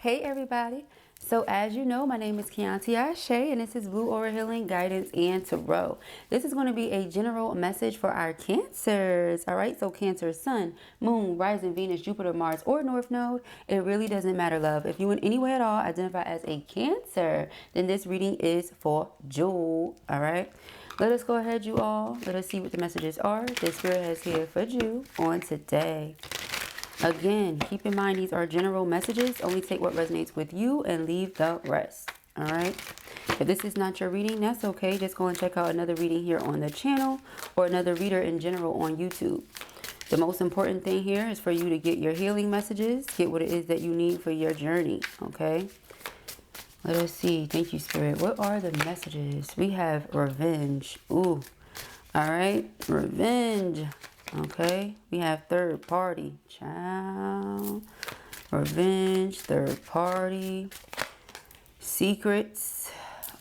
Hey everybody, so as you know, my name is Kianti Ayshea and this is Blue Aura Healing Guidance and Tarot. This is going to be a general message for our Cancers. Alright, so Cancer, Sun, Moon, Rising, Venus, Jupiter, Mars, or North Node, it really doesn't matter, love. If you in any way at all identify as a Cancer, then this reading is for you. Alright, let us go ahead, you all. Let us see what the messages are the Spirit has here for you on today. Again, keep in mind these are general messages. Only take what resonates with you and leave the rest. All right. If this is not your reading, that's okay. Just go and check out another reading here on the channel or another reader in general on YouTube. The most important thing here is for you to get your healing messages. Get what it is that you need for your journey. Okay. Let us see. Thank you, Spirit. What are the messages? We have revenge. Ooh. All right. Revenge. Okay, we have third party, child, revenge, third party, secrets.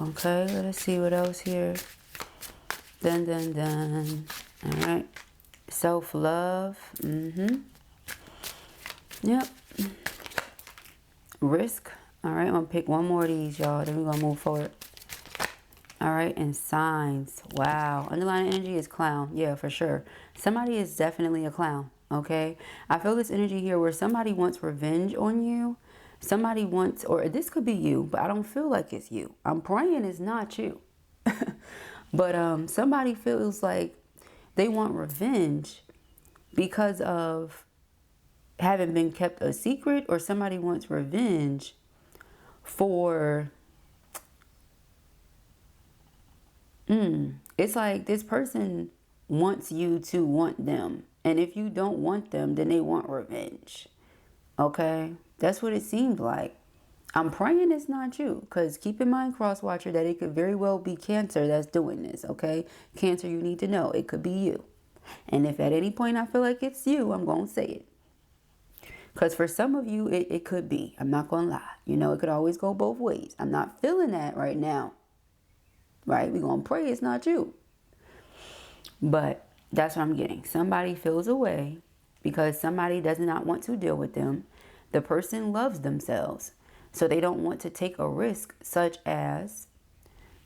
Okay, let us see what else here. Dun. All right, self-love. Yep. Risk. All right, I'm gonna pick one more of these, y'all. Then we're gonna move forward. All right, and signs. Wow. Underlying energy is clown. Yeah, for sure. Somebody is definitely a clown, okay? I feel this energy here where somebody wants revenge on you. Somebody wants, or this could be you, but I don't feel like it's you. I'm praying it's not you. But somebody feels like they want revenge because of having been kept a secret, or somebody wants revenge for... It's like this person wants you to want them. And if you don't want them, then they want revenge. Okay? That's what it seemed like. I'm praying it's not you. Because keep in mind, cross-watcher, that it could very well be Cancer that's doing this. Okay? Cancer, you need to know. It could be you. And if at any point I feel like it's you, I'm going to say it. Because for some of you, it could be. I'm not going to lie. You know, it could always go both ways. I'm not feeling that right now. Right? We're going to pray it's not you. But that's what I'm getting. Somebody feels away because somebody does not want to deal with them. The person loves themselves. So they don't want to take a risk such as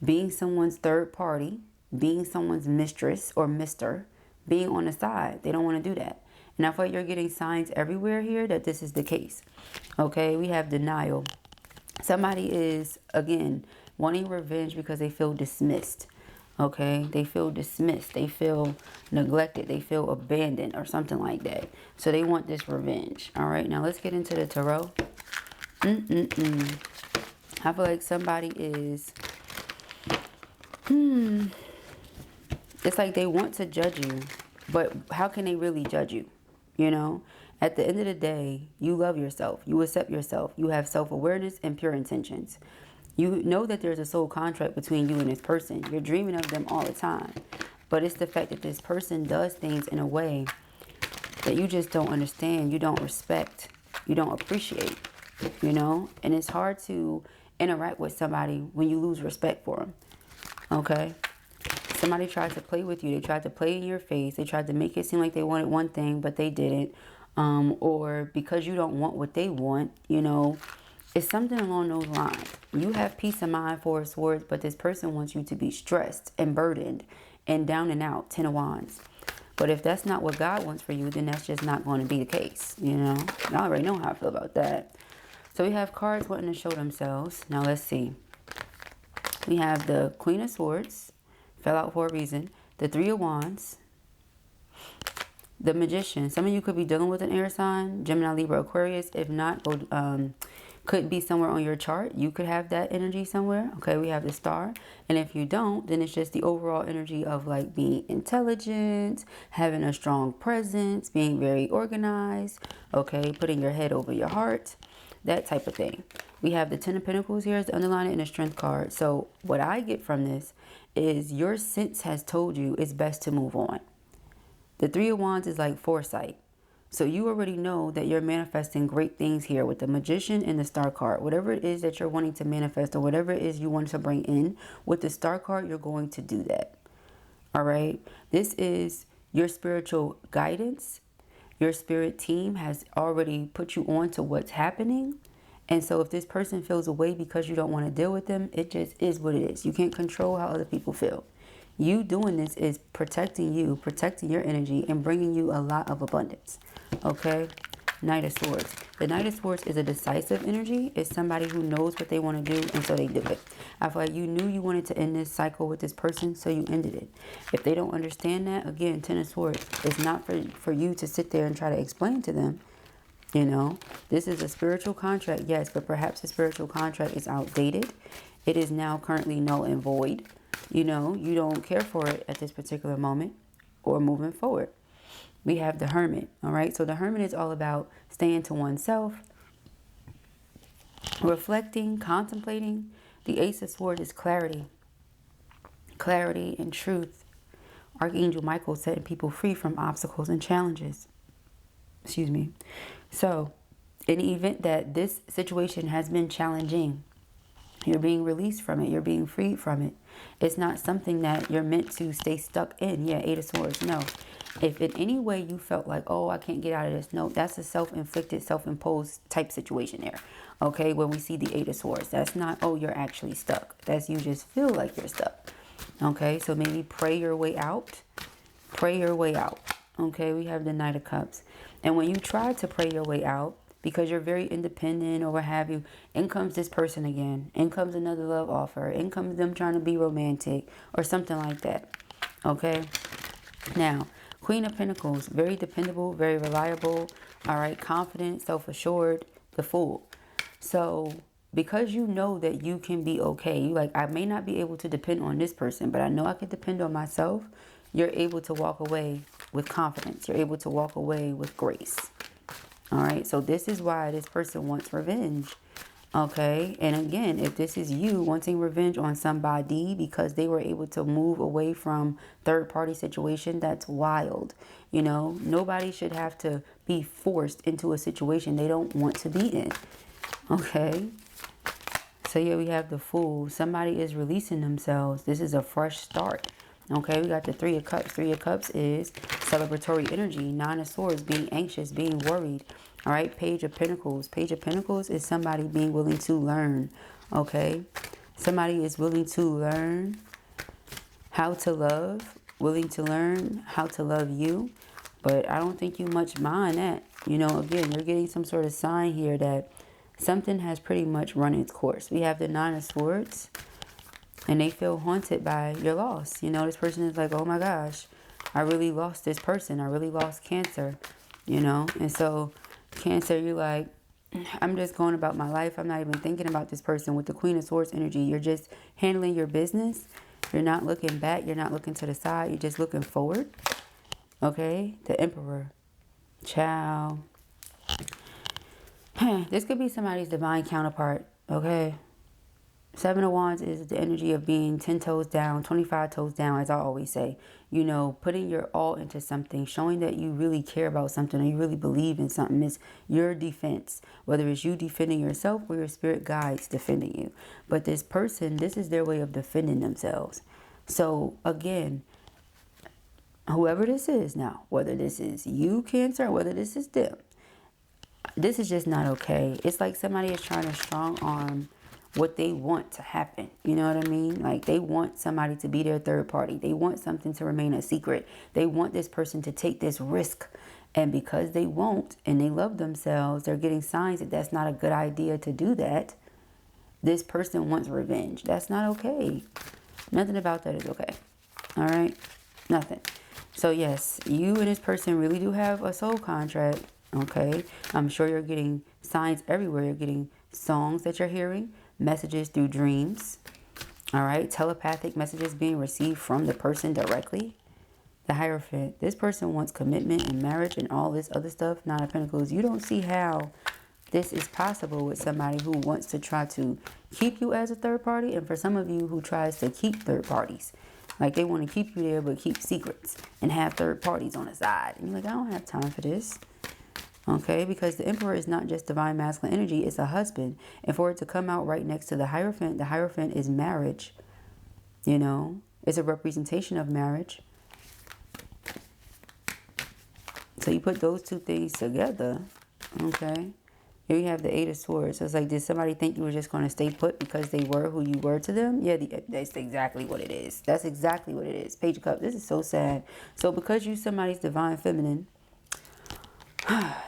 being someone's third party, being someone's mistress or mister, being on the side. They don't want to do that. And I feel like you're getting signs everywhere here that this is the case. Okay, we have denial. Somebody is, again, wanting revenge because they feel dismissed. Okay, they feel dismissed. They feel neglected. They feel abandoned or something like that. So they want this revenge. All right, now let's get into the tarot. I feel like somebody is... It's like they want to judge you, but how can they really judge you? You know, at the end of the day, you love yourself. You accept yourself. You have self-awareness and pure intentions. You know that there's a soul contract between you and this person. You're dreaming of them all the time. But it's the fact that this person does things in a way that you just don't understand. You don't respect. You don't appreciate. You know? And it's hard to interact with somebody when you lose respect for them. Okay? Somebody tried to play with you. They tried to play in your face. They tried to make it seem like they wanted one thing, but they didn't. Or because you don't want what they want, you know... It's something along those lines. You have peace of mind, Four of Swords, but this person wants you to be stressed and burdened and down and out, Ten of Wands. But if that's not what God wants for you, then that's just not going to be the case. You know, I already know how I feel about that. So we have cards wanting to show themselves. Now let's see. We have the Queen of Swords, fell out for a reason. The Three of Wands. The Magician. Some of you could be dealing with an air sign, Gemini, Libra, Aquarius. If not, could be somewhere on your chart. You could have that energy somewhere. Okay, we have the Star. And if you don't, then it's just the overall energy of like being intelligent, having a strong presence, being very organized. Okay, putting your head over your heart. That type of thing. We have the Ten of Pentacles here as the underline and a Strength card. So what I get from this is your sense has told you it's best to move on. The Three of Wands is like foresight. So you already know that you're manifesting great things here with the Magician and the Star card. Whatever it is that you're wanting to manifest or whatever it is you want to bring in with the Star card, you're going to do that. All right. This is your spiritual guidance. Your spirit team has already put you on to what's happening. And so if this person feels away because you don't want to deal with them, it just is what it is. You can't control how other people feel. You doing this is protecting you, protecting your energy, and bringing you a lot of abundance. Okay? Knight of Swords. The Knight of Swords is a decisive energy. It's somebody who knows what they want to do, and so they do it. I feel like you knew you wanted to end this cycle with this person, so you ended it. If they don't understand that, again, Ten of Swords, it's not for you to sit there and try to explain to them. You know, this is a spiritual contract, yes, but perhaps the spiritual contract is outdated. It is now currently null and void. You know, you don't care for it at this particular moment or moving forward. We have the Hermit, all right? So the Hermit is all about staying to oneself, reflecting, contemplating. The Ace of Swords is clarity. Clarity and truth. Archangel Michael setting people free from obstacles and challenges. Excuse me. So, in the event that this situation has been challenging, you're being released from it. You're being freed from it. It's not something that you're meant to stay stuck in. Yeah, Eight of Swords. No. If in any way you felt like, oh, I can't get out of this. No, that's a self-inflicted, self-imposed type situation there. Okay, when we see the Eight of Swords. That's not, oh, you're actually stuck. That's you just feel like you're stuck. Okay, so maybe pray your way out. Pray your way out. Okay, we have the Knight of Cups. And when you try to pray your way out, because you're very independent or what have you, in comes this person again. In comes another love offer. In comes them trying to be romantic or something like that. Okay? Now, Queen of Pentacles, very dependable, very reliable, all right, confident, self-assured, the Fool. So, because you know that you can be okay, you like, I may not be able to depend on this person, but I know I can depend on myself. You're able to walk away with confidence. You're able to walk away with grace. All right, so this is why this person wants revenge. Okay, and again, if this is you wanting revenge on somebody because they were able to move away from third-party situation, that's wild. You know, nobody should have to be forced into a situation they don't want to be in. Okay, so here we have the Fool. Somebody is releasing themselves. This is a fresh start. Okay, we got the Three of Cups. Three of Cups is celebratory energy. Nine of Swords, being anxious, being worried. All right, Page of Pentacles. Page of Pentacles is somebody being willing to learn. Okay, somebody is willing to learn how to love, willing to learn how to love you. But I don't think you much mind that. You know, again, you're getting some sort of sign here that something has pretty much run its course. We have the Nine of Swords. And they feel haunted by your loss. You know, this person is like, oh my gosh, I really lost this person. I really lost Cancer, you know. And so Cancer, you're like, I'm just going about my life. I'm not even thinking about this person. With the Queen of Swords energy, you're just handling your business. You're not looking back. You're not looking to the side. You're just looking forward. Okay, the Emperor. Ciao. This could be somebody's divine counterpart, okay? Seven of Wands is the energy of being 10 toes down, 25 toes down, as I always say. You know, putting your all into something, showing that you really care about something or you really believe in something is your defense. Whether it's you defending yourself or your spirit guides defending you. But this person, this is their way of defending themselves. So, again, whoever this is now, whether this is you, Cancer, or whether this is them, this is just not okay. It's like somebody is trying to strong arm what they want to happen. You know what I mean? Like they want somebody to be their third party. They want something to remain a secret. They want this person to take this risk. And because they won't and they love themselves, they're getting signs that that's not a good idea to do that. This person wants revenge. That's not okay. Nothing about that is okay. All right? Nothing. So yes, you and this person really do have a soul contract. Okay? I'm sure you're getting signs everywhere. You're getting songs that you're hearing. Messages through dreams. All right, telepathic messages being received from the person directly. The Hierophant. This person wants commitment and marriage and all this other stuff. Nine of Pentacles. You don't see how this is possible with somebody who wants to try to keep you as a third party, and for some of you who tries to keep third parties. Like they want to keep you there but keep secrets and have third parties on the side. And you're like, I don't have time for this. Okay, because the Emperor is not just divine masculine energy, it's a husband. And for it to come out right next to the Hierophant is marriage. You know, it's a representation of marriage. So you put those two things together, okay? Here you have the Eight of Swords. So it's like, did somebody think you were just going to stay put because they were who you were to them? Yeah, that's exactly what it is. That's exactly what it is. Page of Cups. This is so sad. So because you somebody's divine feminine,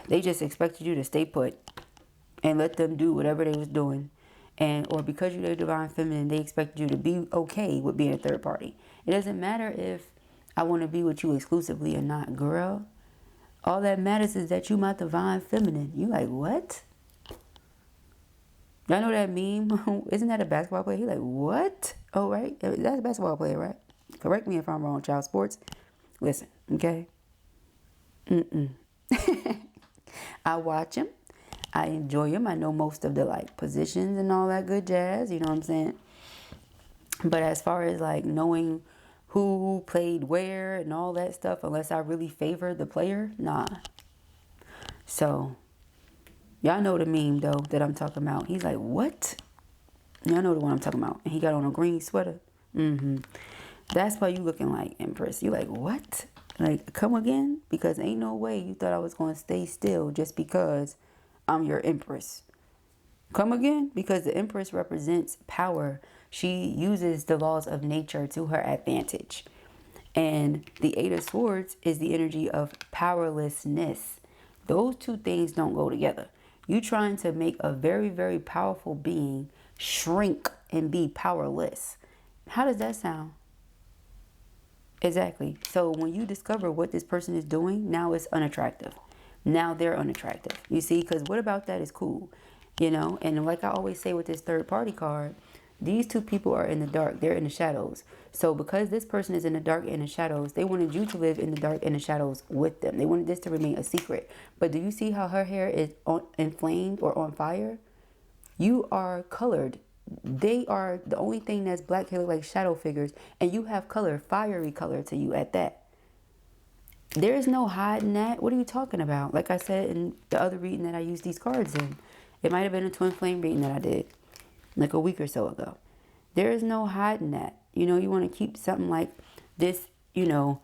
they just expected you to stay put and let them do whatever they was doing. Or because you're their divine feminine, they expected you to be okay with being a third party. It doesn't matter if I want to be with you exclusively or not, girl. All that matters is that you my divine feminine. You like, what? Y'all know that meme? Isn't that a basketball player? He like, what? Oh, right. That's a basketball player, right? Correct me if I'm wrong, child sports. Listen, okay? I watch him. I enjoy him. I know most of the like positions and all that good jazz. You know what I'm saying? But as far as like knowing who played where and all that stuff, unless I really favor the player, nah. So y'all know the meme though that I'm talking about. He's like, what? Y'all know the one I'm talking about. And he got on a green sweater. That's why you looking like Empress. You like, what? Like, come again? Because ain't no way you thought I was going to stay still just because I'm your Empress. Come again? Because the Empress represents power. She uses the laws of nature to her advantage. And the Eight of Swords is the energy of powerlessness. Those two things don't go together. You trying to make a very, very powerful being shrink and be powerless. How does that sound? Exactly. So when you discover what this person is doing, now it's unattractive. Now they're unattractive. You see, because what about that is cool, you know? And like I always say with this third party card, these two people are in the dark. They're in the shadows. So because this person is in the dark and in the shadows, they wanted you to live in the dark and the shadows with them. They wanted this to remain a secret. But do you see how her hair is inflamed or on fire? You are colored. They are the only thing that's black hair, like shadow figures. And you have color, fiery color to you at that. There is no hiding that. What are you talking about? Like I said in the other reading that I used these cards in. It might have been a twin flame reading that I did like a week or so ago. There is no hiding that. You know, you want to keep something like this, you know,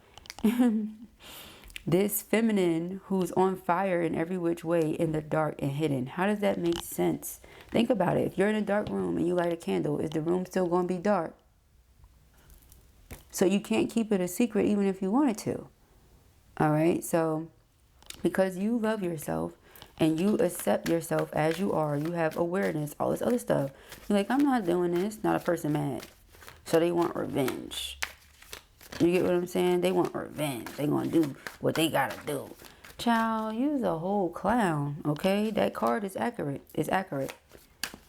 this feminine who's on fire in every which way in the dark and hidden. How does that make sense? Think about it. If you're in a dark room and you light a candle, is the room still going to be dark? So you can't keep it a secret even if you wanted to. All right. So because you love yourself and you accept yourself as you are, you have awareness, all this other stuff. You're like, I'm not doing this. Not a person mad. So they want revenge. You get what I'm saying? They want revenge. They gonna do what they gotta do. Child, you's a whole clown, okay? That card is accurate. It's accurate.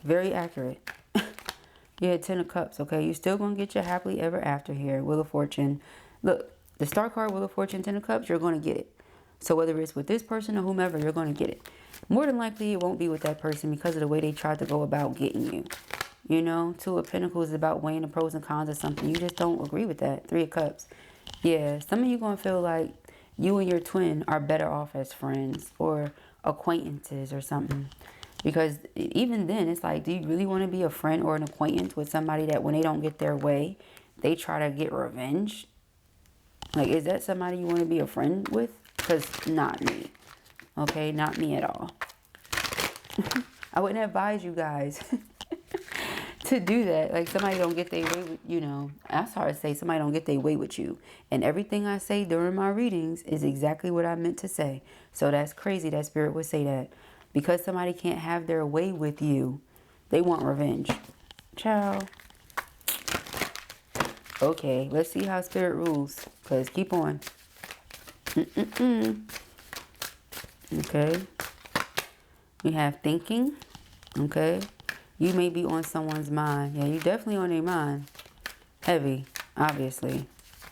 Very accurate. Yeah, Ten of Cups, okay? You're still gonna get your happily ever after here. Wheel of Fortune. Look, the Star card, Wheel of Fortune, Ten of Cups, you're gonna get it. So whether it's with this person or whomever, you're gonna get it. More than likely, it won't be with that person because of the way they tried to go about getting you. You know, Two of Pentacles is about weighing the pros and cons of something. You just don't agree with that. Three of Cups. Yeah, some of you going to feel like you and your twin are better off as friends or acquaintances or something. Because even then, it's like, do you really want to be a friend or an acquaintance with somebody that when they don't get their way, they try to get revenge? Like, is that somebody you want to be a friend with? Because not me. Okay, not me at all. I wouldn't advise you guys to do that. Like, somebody don't get their way with, you know, that's hard to say. Somebody don't get their way with you. And everything I say during my readings is exactly what I meant to say. So that's crazy that Spirit would say that. Because somebody can't have their way with you, they want revenge. Ciao. Okay, let's see how Spirit rules. Because keep on. Okay. We have thinking. Okay. You may be on someone's mind. Yeah, you definitely on their mind. Heavy, obviously.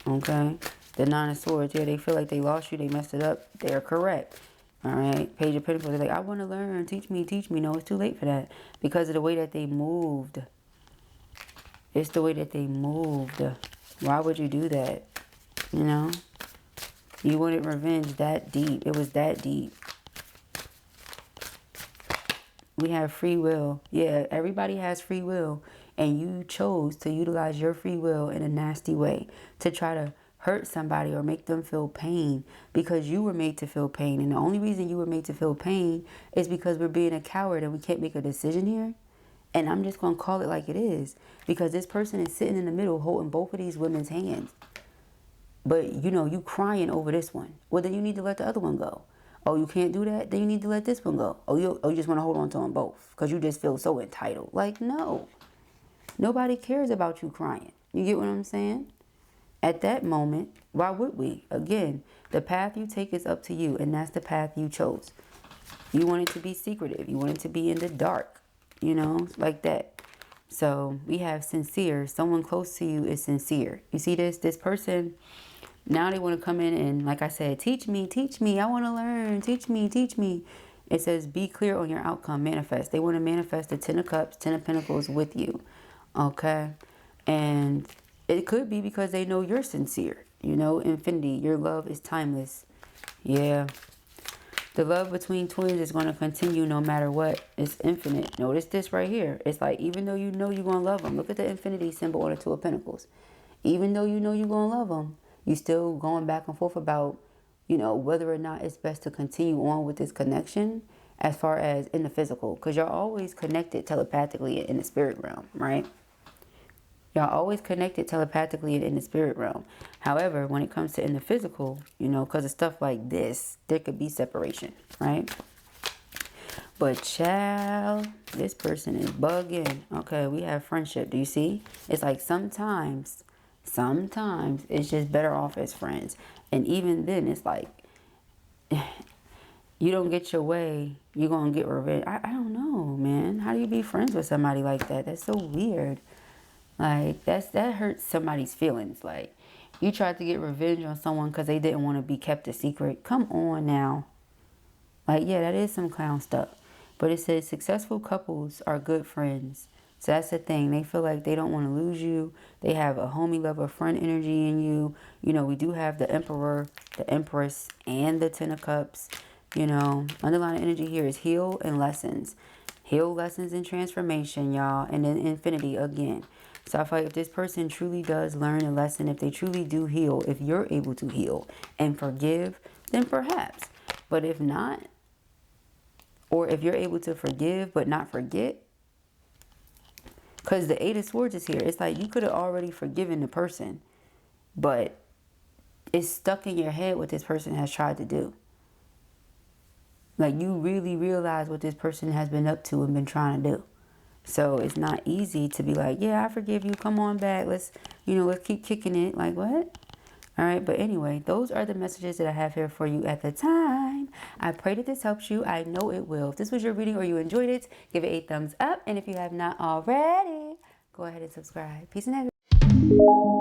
Okay. The Nine of Swords. Yeah, they feel like they lost you. They messed it up. They're correct. All right. Page of Pentacles. They're like, I want to learn. Teach me. Teach me. No, it's too late for that. Because of the way that they moved. It's the way that they moved. Why would you do that? You know? You wanted revenge that deep. It was that deep. We have free will. Yeah, everybody has free will. And you chose to utilize your free will in a nasty way to try to hurt somebody or make them feel pain because you were made to feel pain. And the only reason you were made to feel pain is because we're being a coward and we can't make a decision here. And I'm just going to call it like it is, because this person is sitting in the middle holding both of these women's hands. But, you know, you crying over this one. Well, then you need to let the other one go. Oh, you can't do that? Then you need to let this one go. Oh, you just want to hold on to them both because you just feel so entitled. Like, no. Nobody cares about you crying. You get what I'm saying? At that moment, why would we? Again, the path you take is up to you, and that's the path you chose. You want it to be secretive. You want it to be in the dark, you know, like that. So we have sincere. Someone close to you is sincere. You see this? This person, now they want to come in and, like I said, teach me, I want to learn, teach me. It says, be clear on your outcome, manifest. They want to manifest the 10 of Cups, 10 of Pentacles with you, okay? And it could be because they know you're sincere, you know, infinity. Your love is timeless. Yeah. The love between twins is going to continue no matter what. It's infinite. Notice this right here. It's like, even though you know you're going to love them, look at the infinity symbol on the 2 of Pentacles. Even though you know you're going to love them, you still going back and forth about, you know, whether or not it's best to continue on with this connection as far as in the physical. Because you're always connected telepathically in the spirit realm, right? Y'all always connected telepathically in the spirit realm. However, when it comes to in the physical, you know, because of stuff like this, there could be separation, right? But child, this person is bugging. Okay, we have friendship. Do you see? It's like sometimes it's just better off as friends. And even then, it's like, you don't get your way, you're going to get revenge. I don't know, man. How do you be friends with somebody like that? That's so weird. Like, that hurts somebody's feelings. Like, you tried to get revenge on someone because they didn't want to be kept a secret. Come on now. Like, yeah, that is some clown stuff. But it says successful couples are good friends. So that's the thing. They feel like they don't want to lose you. They have a homie level friend energy in you. You know, we do have the Emperor, the Empress, and the 10 of Cups. You know, underlying energy here is heal and lessons. Heal, lessons, and transformation, y'all. And then infinity again. So I feel like if this person truly does learn a lesson, if they truly do heal, if you're able to heal and forgive, then perhaps. But if not, or if you're able to forgive but not forget, because the 8 of Swords is here. It's like you could have already forgiven the person, but it's stuck in your head what this person has tried to do. Like, you really realize what this person has been up to and been trying to do. So it's not easy to be like, yeah, I forgive you. Come on back. Let's keep kicking it. Like, what? All right. But anyway, those are the messages that I have here for you at the time. I pray that this helps you. I know it will. If this was your reading or you enjoyed it, give it a thumbs up. And if you have not already, go ahead and subscribe. Peace and happiness.